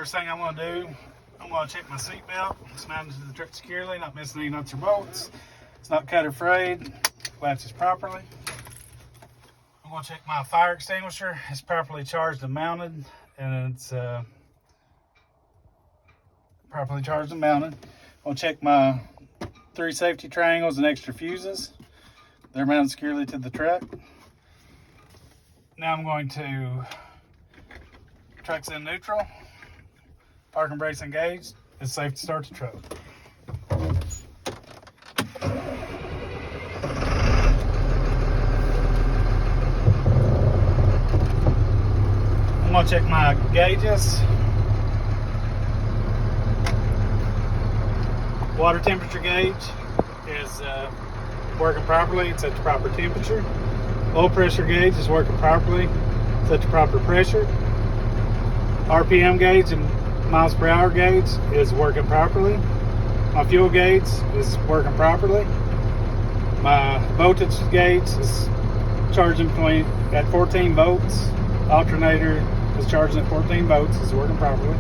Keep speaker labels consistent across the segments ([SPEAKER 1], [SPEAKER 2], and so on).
[SPEAKER 1] First thing I'm going to do, I'm going to check my seat belt. It's mounted to the truck securely, not missing any nuts or bolts. It's not cut or frayed. Latches properly. I'm going to check my fire extinguisher. It's properly charged and mounted, and it's properly charged and mounted. I'll check my 3 safety triangles and extra fuses. They're mounted securely to the truck. Now I'm going to, truck's in neutral, parking brakes engaged. It's safe to start the truck. I'm going to check my gauges. Water temperature gauge is working properly. It's at the proper temperature. Oil pressure gauge is working properly. It's at the proper pressure. RPM gauge and miles per hour gauge is working properly. My fuel gauge is working properly. My voltage gauge is charging at 14 volts. Alternator is charging at 14 volts. It's working properly.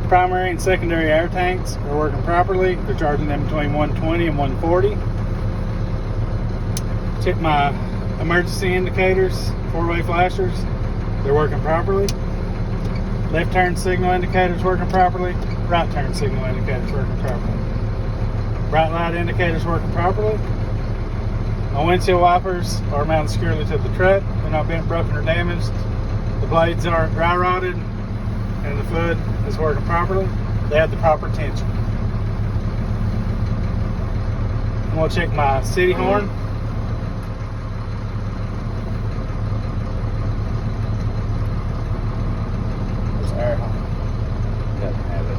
[SPEAKER 1] Primary and secondary air tanks are working properly. They're charging them between 120 and 140. Check my emergency indicators, 4-way flashers. They're working properly. Left turn signal indicators working properly. Right turn signal indicators working properly. Bright light indicators working properly. My windshield wipers are mounted securely to the truck. They're not bent, broken, or damaged. The blades aren't dry rotted, and the fluid is working properly. They have the proper tension. I'm going to check my city horn. There's air horn.
[SPEAKER 2] Doesn't have it.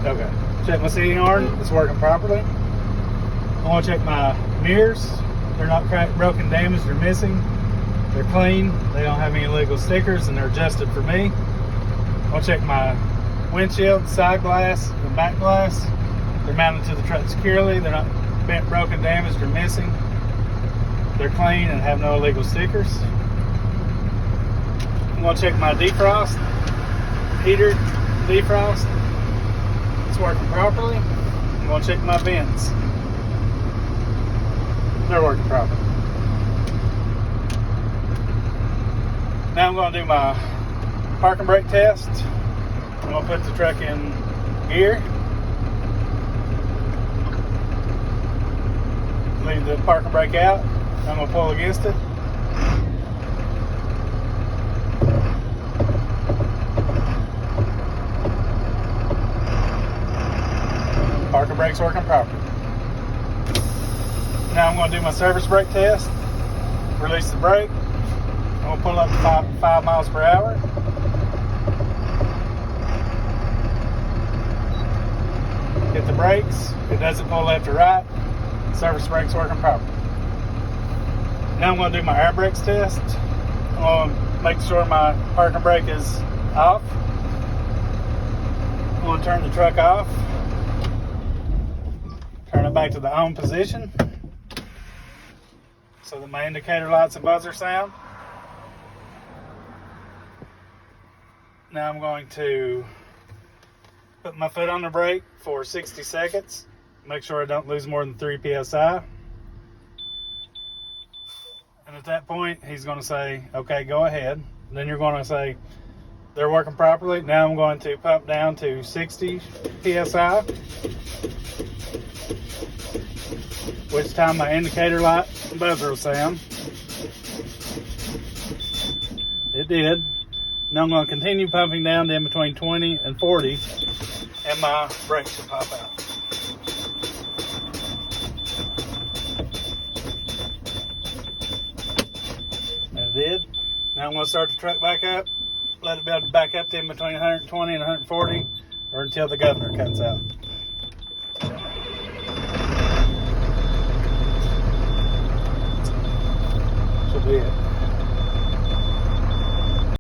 [SPEAKER 1] Okay. Check my city horn. It's working properly. I want to check my mirrors. They're not cracked, broken, damaged, or missing. They're clean. They don't have any illegal stickers, and they're adjusted for me. I'll check my windshield, side glass, and back glass. They're mounted to the truck securely. They're not bent, broken, damaged, or missing. They're clean and have no illegal stickers. I'm going to check my defrost, heater defrost. It's working properly. I'm going to check my vents. They're working properly. Now I'm going to do my parking brake test. I'm going to put the truck in gear. Leave the parking brake out. I'm going to pull against it. Parking brake's working properly. Now I'm going to do my service brake test. Release the brake. I'm going to pull up to 5 miles per hour. Hit the brakes. It doesn't pull left or right. Service brake's working properly. Now I'm going to do my air brakes test. I'm going to make sure my parking brake is off. I'm going to turn the truck off. Turn it back to the on position so that my indicator lights and buzzer sound. Now I'm going to put my foot on the brake for 60 seconds. Make sure I don't lose more than 3 psi. And at that point, he's going to say, okay, go ahead. And then you're going to say, they're working properly. Now I'm going to pump down to 60 psi. Which time my indicator light and buzzer will sound. It did. Now I'm going to continue pumping down to in between 20 and 40, and my brakes will pop out. And it did. Now I'm going to start the truck back up, let it be able to back up to in between 120 and 140, or until the governor cuts out. Should be it.